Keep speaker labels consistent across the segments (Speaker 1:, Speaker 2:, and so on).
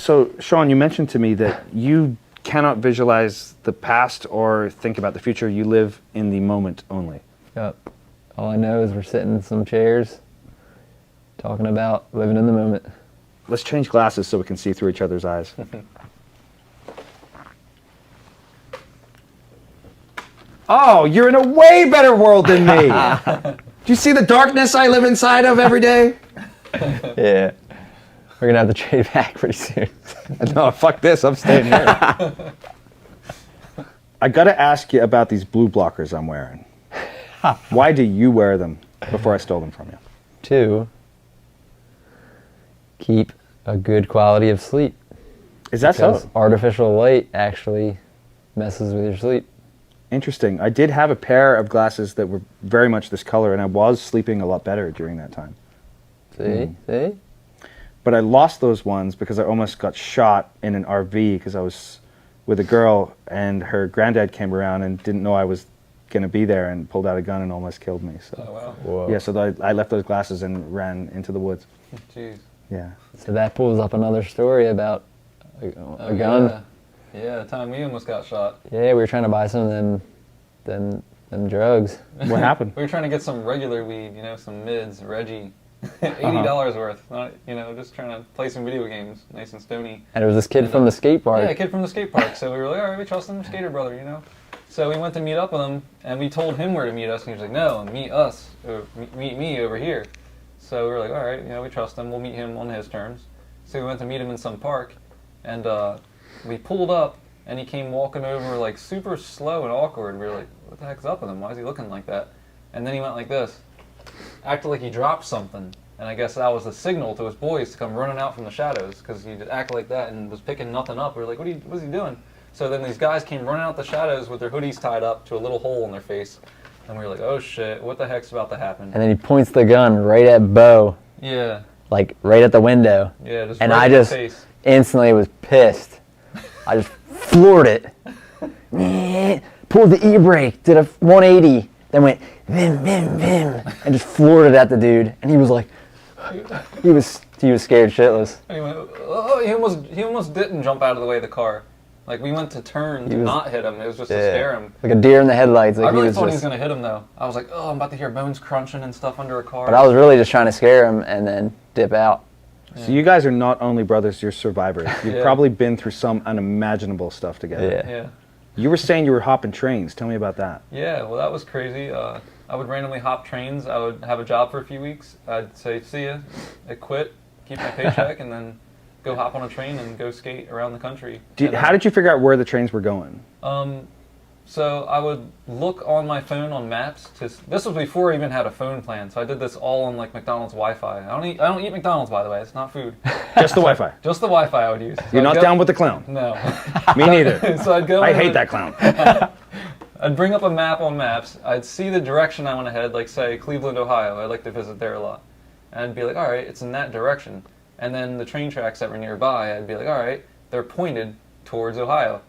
Speaker 1: So, Sean, you mentioned to me that you cannot visualize the past or think about the future. You live in the moment only.
Speaker 2: Yep. All I know is we're sitting in some chairs talking about living in the moment.
Speaker 1: Let's change glasses so we can see through each other's eyes. Oh, you're in a way better world than me. Do you see the darkness I live inside of every day?
Speaker 2: Yeah. We're going to have to trade back pretty soon.
Speaker 1: No, fuck this. I'm staying here. I got to ask you about these blue blockers I'm wearing. Why do you wear them before I stole them from you?
Speaker 2: 2, keep a good quality of sleep.
Speaker 1: Is that
Speaker 2: Because
Speaker 1: so?
Speaker 2: artificial light actually messes with your sleep.
Speaker 1: Interesting. I did have a pair of glasses that were very much this color, and I was sleeping a lot better during that time.
Speaker 2: See? See?
Speaker 1: But I lost those ones because I almost got shot in an RV because I was with a girl and her granddad came around and didn't know I was going to be there and pulled out a gun and almost killed me. So,
Speaker 3: Oh, wow.
Speaker 2: Whoa.
Speaker 1: yeah, so I left those glasses and ran into the woods.
Speaker 3: Jeez.
Speaker 1: Yeah.
Speaker 2: So that pulls up another story about a gun.
Speaker 3: Yeah. Yeah, the time we almost got shot.
Speaker 2: Yeah, we were trying to buy some of them drugs.
Speaker 1: What happened?
Speaker 3: We were trying to get some regular weed, you know, some mids, Reggie. $80 worth. Not, you know, just trying to play some video games, nice and stony.
Speaker 2: And it was this kid from the skate park.
Speaker 3: Yeah, a kid from the skate park. So we were like, all right, we trust him, skater brother, you know. So we went to meet up with him, and we told him where to meet us, and he was like, no, meet us, or meet me over here. So we were like, all right, you know, we trust him, we'll meet him on his terms. So we went to meet him in some park, and we pulled up, and he came walking over like super slow and awkward. We were like, what the heck's up with him? Why is he looking like that? And then he went like this, acted like he dropped something. And I guess that was the signal to his boys to come running out from the shadows, because he did act like that and was picking nothing up. We were like, what is he doing? So then these guys came running out the shadows with their hoodies tied up to a little hole in their face. And we were like, oh shit, what the heck's about to happen?
Speaker 2: And then he points the gun right at Beau,
Speaker 3: Yeah,
Speaker 2: like right at the window.
Speaker 3: yeah, just
Speaker 2: And
Speaker 3: right
Speaker 2: I
Speaker 3: in the
Speaker 2: just
Speaker 3: face.
Speaker 2: instantly was pissed. I just floored it. Pulled the e-brake, did a 180, then went vim, vim, vim, and just floored it at the dude. And he was like, he was scared shitless.
Speaker 3: And he went, oh, he almost didn't jump out of the way of the car. Like, we went to turn to not hit him. It was just to scare him.
Speaker 2: Like a deer in the headlights. Like
Speaker 3: I really thought he
Speaker 2: just,
Speaker 3: was going to hit him, though. I was like, oh, I'm about to hear bones crunching and stuff under a car.
Speaker 2: but I was really just trying to scare him and then dip out.
Speaker 1: So you guys are not only brothers, you're survivors. You've
Speaker 3: Yeah.
Speaker 1: probably been through some unimaginable stuff together.
Speaker 2: Yeah.
Speaker 3: Yeah.
Speaker 1: You were saying you were hopping trains. Tell me about that.
Speaker 3: Yeah, well, that was crazy. I would randomly hop trains. I would have a job for a few weeks. I'd say, see ya. I'd quit, keep my paycheck, and then go hop on a train and go skate around the country.
Speaker 1: How did you figure out where the trains were going?
Speaker 3: So I would look on my phone on maps. This was before I even had a phone plan, so I did this all on like McDonald's Wi-Fi. I don't eat McDonald's, by the way. It's not food.
Speaker 1: Just the Wi-Fi.
Speaker 3: Just the Wi-Fi I would use. So
Speaker 1: You're not down with the clown.
Speaker 3: No.
Speaker 1: Me neither.
Speaker 3: So I'd go.
Speaker 1: I
Speaker 3: in
Speaker 1: hate
Speaker 3: and-
Speaker 1: that clown.
Speaker 3: I'd bring up a map on maps. I'd see the direction I want to head, like say Cleveland, Ohio. I like to visit there a lot. And I'd be like, all right, it's in that direction. And then the train tracks that were nearby, I'd be like, all right, they're pointed towards Ohio.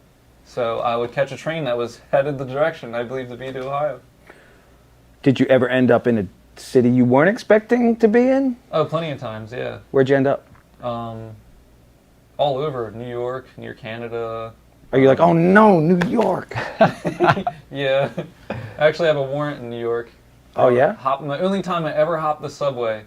Speaker 3: So I would catch a train that was headed the direction I believed to be to Ohio.
Speaker 1: Did you ever end up in a city you weren't expecting to be in?
Speaker 3: Oh, plenty of times, yeah.
Speaker 1: Where'd you end up?
Speaker 3: All over, New York, near Canada.
Speaker 1: Are you like, oh no, New York?
Speaker 3: Yeah. I actually have a warrant in New York.
Speaker 1: Oh yeah?
Speaker 3: The only time I ever hopped the subway,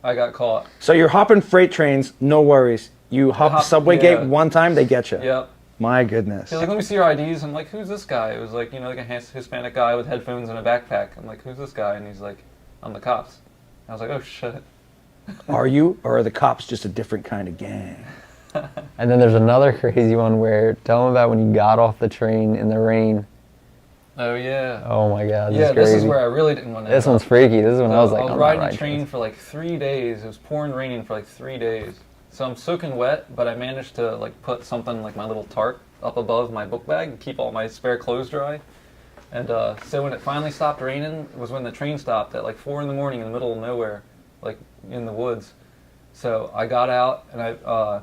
Speaker 3: I got caught.
Speaker 1: So you're hopping freight trains, no worries. You hop the subway
Speaker 3: yeah.
Speaker 1: gate one time, they get you.
Speaker 3: Yep.
Speaker 1: My goodness.
Speaker 3: He's like, let me see your IDs. I'm like, who's this guy? It was like, you know, like a Hispanic guy with headphones and a backpack. I'm like, who's this guy? And he's like, I'm the cops. I was like, oh shit.
Speaker 1: Are you, or are the cops just a different kind of gang?
Speaker 2: And then there's another crazy one where, tell them about when you got off the train in the rain.
Speaker 3: Oh yeah.
Speaker 2: Oh my God, this
Speaker 3: Yeah,
Speaker 2: is crazy.
Speaker 3: this is where I really didn't want to.
Speaker 2: This one's freaky. This is when I was like,
Speaker 3: I was
Speaker 2: I'm
Speaker 3: riding
Speaker 2: not
Speaker 3: a train for like 3 days. It was pouring raining for like 3 days. So I'm soaking wet, but I managed to like put something like my little tarp up above my book bag and keep all my spare clothes dry. And so when it finally stopped raining was when the train stopped at like 4 in the morning in the middle of nowhere, like in the woods. So I got out and I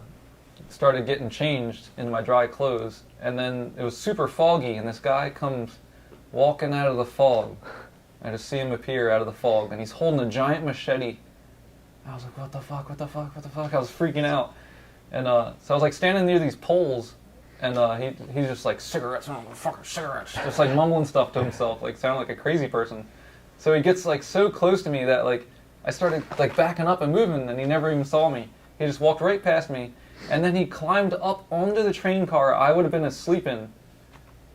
Speaker 3: started getting changed into my dry clothes. And then it was super foggy and this guy comes walking out of the fog. I just see him appear out of the fog and he's holding a giant machete. I was like, what the fuck, what the fuck, what the fuck? I was freaking out. And so I was like standing near these poles, and he's just like, cigarettes, motherfucker, cigarettes, just like mumbling stuff to himself, like sounding like a crazy person. So he gets like so close to me that like I started like backing up and moving, and he never even saw me. He just walked right past me, and then he climbed up onto the train car I would have been asleep in.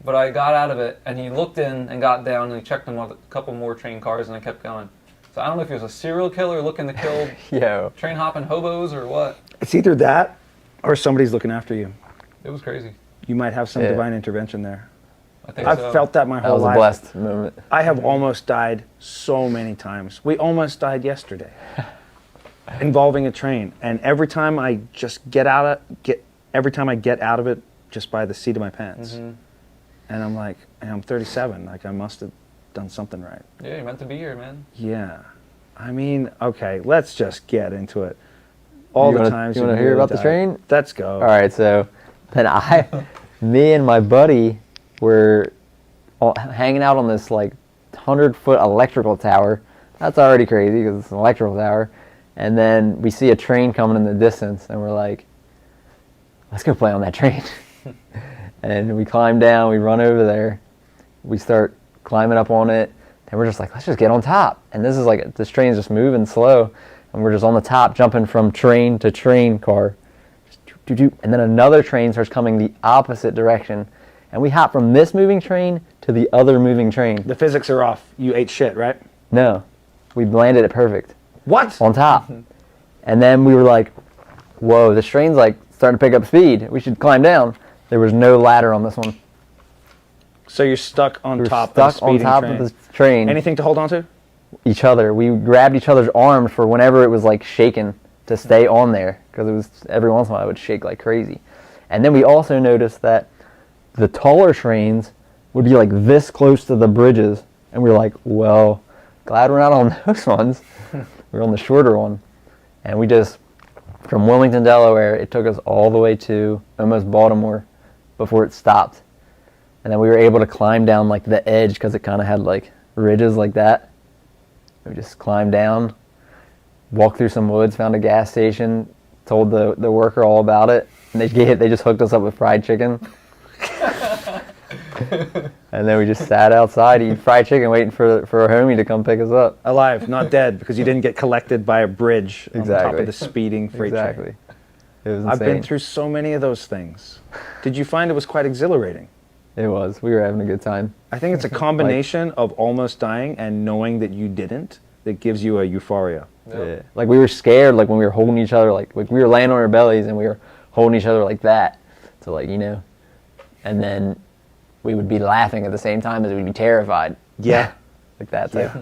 Speaker 3: But I got out of it, and he looked in and got down, and he checked them with a couple more train cars, and I kept going. So I don't know if he was a serial killer looking to kill train hopping hobos or what.
Speaker 1: It's either that or somebody's looking after you.
Speaker 3: It was crazy.
Speaker 1: You might have some divine intervention there.
Speaker 3: I think
Speaker 1: I've
Speaker 3: so.
Speaker 1: felt that my
Speaker 2: That
Speaker 1: whole
Speaker 2: was a
Speaker 1: life.
Speaker 2: blessed moment.
Speaker 1: I have almost died so many times. We almost died yesterday, involving a train. And every time I just every time I get out of it, just by the seat of my pants, and I'm like, and I'm 37. Like I must have done something right.
Speaker 3: Yeah, you're meant to be here, man.
Speaker 1: Yeah, I mean, okay, let's just get into it. All the times
Speaker 2: you want to hear about the train?
Speaker 1: Let's go.
Speaker 2: All right, so then me and my buddy were hanging out on this like 100-foot electrical tower. That's already crazy because it's an electrical tower. And then we see a train coming in the distance, and we're like, let's go play on that train. And we climb down, we run over there, we start climbing up on it, and we're just like, let's just get on top. And this is like, this train's just moving slow, and we're just on the top, jumping from train to train car. And then another train starts coming the opposite direction, and we hop from this moving train to the other moving train.
Speaker 1: The physics are off. You ate shit, right?
Speaker 2: No, we landed it perfect.
Speaker 1: What?
Speaker 2: On top. And then we were like, whoa, this train's like starting to pick up speed. We should climb down. There was no ladder on this one.
Speaker 1: So you're stuck on
Speaker 2: We were
Speaker 1: top
Speaker 2: stuck
Speaker 1: of a speeding
Speaker 2: on top
Speaker 1: train.
Speaker 2: of this train.
Speaker 1: Anything to hold on to?
Speaker 2: Each other. We grabbed each other's arms for whenever it was like shaking to stay on there, because it was every once in a while it would shake like crazy. And then we also noticed that the taller trains would be like this close to the bridges, and we were like, well, glad we're not on those ones. We're on the shorter one. And we just, from Wilmington, Delaware, it took us all the way to almost Baltimore before it stopped. And then we were able to climb down like the edge, because it kind of had like ridges like that. We just climbed down, walked through some woods, found a gas station, told the worker all about it, and they just hooked us up with fried chicken. And then we just sat outside eating fried chicken, waiting for our homie to come pick us up.
Speaker 1: Alive, not dead, because you didn't get collected by a bridge on top of the speeding freight train.
Speaker 2: It was insane.
Speaker 1: I've been through so many of those things. Did you find it was quite exhilarating?
Speaker 2: It was. We were having a good time.
Speaker 1: I think it's a combination of almost dying and knowing that you didn't that gives you a euphoria.
Speaker 3: Yep.
Speaker 2: Yeah. Like we were scared, like when we were holding each other, like we were laying on our bellies and we were holding each other like that. So like, and then we would be laughing at the same time as we'd be terrified.
Speaker 1: Yeah.
Speaker 2: Like that type.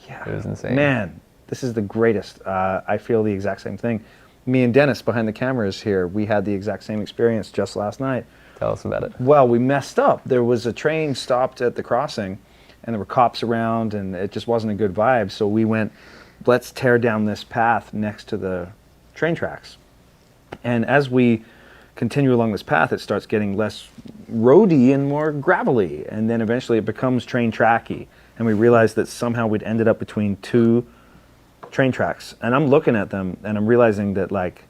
Speaker 1: Yeah.
Speaker 2: It was insane.
Speaker 1: Man, this is the greatest. I feel the exact same thing. Me and Dennis behind the cameras here, we had the exact same experience just last night.
Speaker 2: Tell us about it.
Speaker 1: Well, we messed up. There was a train stopped at the crossing, and there were cops around, and it just wasn't a good vibe. So we went, let's tear down this path next to the train tracks. And as we continue along this path, it starts getting less roady and more gravelly, and then eventually it becomes train tracky. And we realized that somehow we'd ended up between two train tracks. And I'm looking at them, and I'm realizing that, like,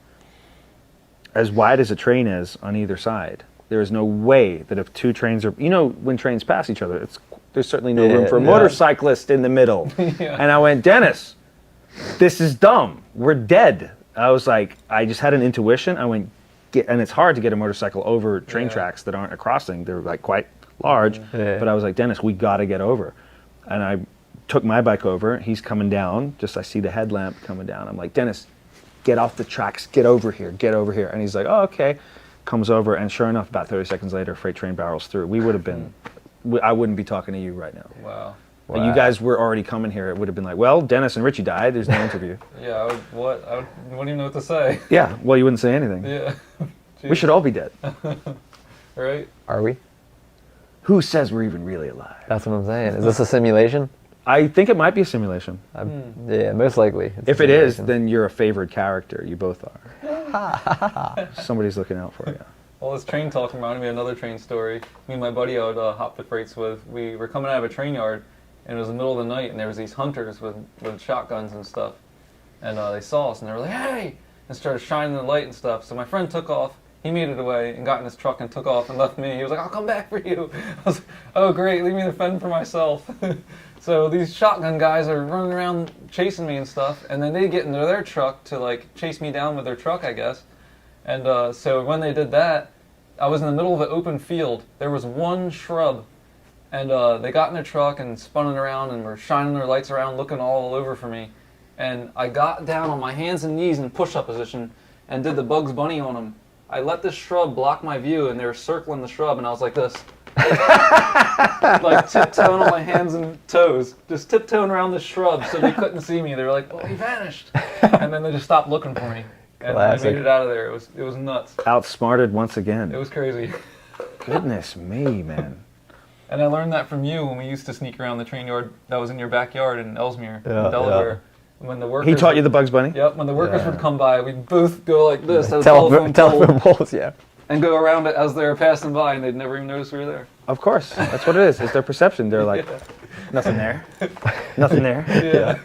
Speaker 1: as wide as a train is on either side, there is no way that if two trains are, when trains pass each other, there's certainly no room for a motorcyclist in the middle.
Speaker 3: Yeah.
Speaker 1: And I went, Dennis, this is dumb. We're dead. I was like, I just had an intuition. I went, and it's hard to get a motorcycle over train tracks that aren't a crossing. They're like quite large.
Speaker 2: Yeah.
Speaker 1: But I was like, Dennis, we got to get over. And I took my bike over. He's coming down. I see the headlamp coming down. I'm like, Dennis, get off the tracks. Get over here. Get over here. And he's like, oh, okay. Comes over, and sure enough, about 30 seconds later, freight train barrels through. We would have been, I wouldn't be talking to you right now.
Speaker 3: Wow.
Speaker 1: And you guys were already coming here. It would have been like, well, Dennis and Richie died. There's no interview.
Speaker 3: Yeah, I wouldn't even know what to say.
Speaker 1: Yeah, well, you wouldn't say anything.
Speaker 3: Yeah.
Speaker 1: We should all be dead.
Speaker 3: Right?
Speaker 2: Are we?
Speaker 1: Who says we're even really alive?
Speaker 2: That's what I'm saying. Is this a simulation?
Speaker 1: I think it might be a simulation.
Speaker 2: Yeah, most likely.
Speaker 1: If it is, then you're a favored character. You both are. Somebody's looking out for you.
Speaker 3: Well, this train talk reminded me of another train story. Me and my buddy I would hop the freights with, we were coming out of a train yard, and it was the middle of the night, and there was these hunters with shotguns and stuff. And they saw us, and they were like, hey, and started shining the light and stuff. So my friend took off. He made it away and got in his truck and took off and left me. He was like, I'll come back for you. I was like, oh great, leave me to fend for myself. So these shotgun guys are running around chasing me and stuff, and then they get into their truck to like chase me down with their truck, I guess. And so when they did that, I was in the middle of an open field. There was one shrub, and they got in their truck and spun it around and were shining their lights around, looking all over for me. And I got down on my hands and knees in push-up position and did the Bugs Bunny on them. I let this shrub block my view, and they were circling the shrub, and I was like this. Like tiptoeing on my hands and toes, just tiptoeing around the shrub so they couldn't see me. They were like, well, he vanished. And then they just stopped looking for me. And
Speaker 2: Classic.
Speaker 3: I made it out of there. It was nuts.
Speaker 1: Outsmarted once again.
Speaker 3: It was crazy.
Speaker 1: Goodness me, man.
Speaker 3: And I learned that from you when we used to sneak around the train yard that was in your backyard in Ellesmere,
Speaker 2: Yeah,
Speaker 3: Delaware. When the workers
Speaker 1: He taught you the Bugs Bunny?
Speaker 3: Yep, when the workers
Speaker 2: Yeah.
Speaker 3: would come by, we'd both go like this at a
Speaker 2: Telephone poles, yeah.
Speaker 3: and go around it as they were passing by, and they'd never even notice we were there.
Speaker 1: Of course. That's what it is. It's their perception. They're like, nothing there. Nothing there.
Speaker 3: Yeah.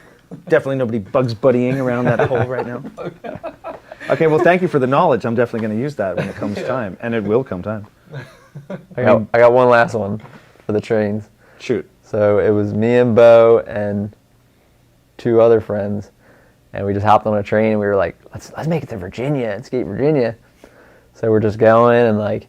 Speaker 1: Definitely nobody Bugs Buddying around that hole right now. Okay, well, thank you for the knowledge. I'm definitely going to use that when it comes time. And it will come time.
Speaker 2: I got one last one for the trains.
Speaker 1: Shoot.
Speaker 2: So it was me and Beau and 2 other friends, and we just hopped on a train and we were like, let's make it to Virginia and skate Virginia. So we're just going and like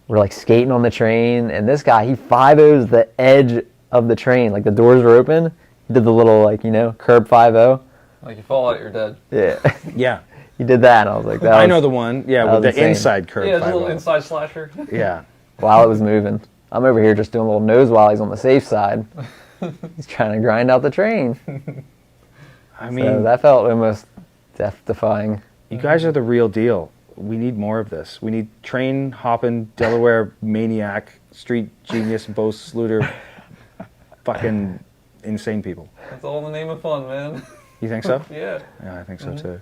Speaker 2: we're like skating on the train, and this guy, he 5-0's the edge of the train, like the doors were open. He did the little like, you know, curb 5-0.
Speaker 3: Like you fall out, you're dead.
Speaker 2: Yeah.
Speaker 1: Yeah.
Speaker 2: He did that, and I was like,
Speaker 1: I know the one. Yeah,
Speaker 2: that
Speaker 1: with the
Speaker 2: was insane.
Speaker 1: inside curve.
Speaker 3: Yeah, it's a little
Speaker 1: 5-0.
Speaker 3: inside slasher.
Speaker 1: Yeah.
Speaker 2: while it was moving. I'm over here just doing little nose whilies on the safe side. He's trying to grind out the train.
Speaker 1: I mean,
Speaker 2: So that felt almost death-defying.
Speaker 1: you guys are the real deal. We need more of this. We need train hopping Delaware maniac, street genius, Beau Sluder, fucking insane people.
Speaker 3: That's all in the name of fun, man.
Speaker 1: You think so?
Speaker 3: Yeah.
Speaker 1: Yeah, I think so too.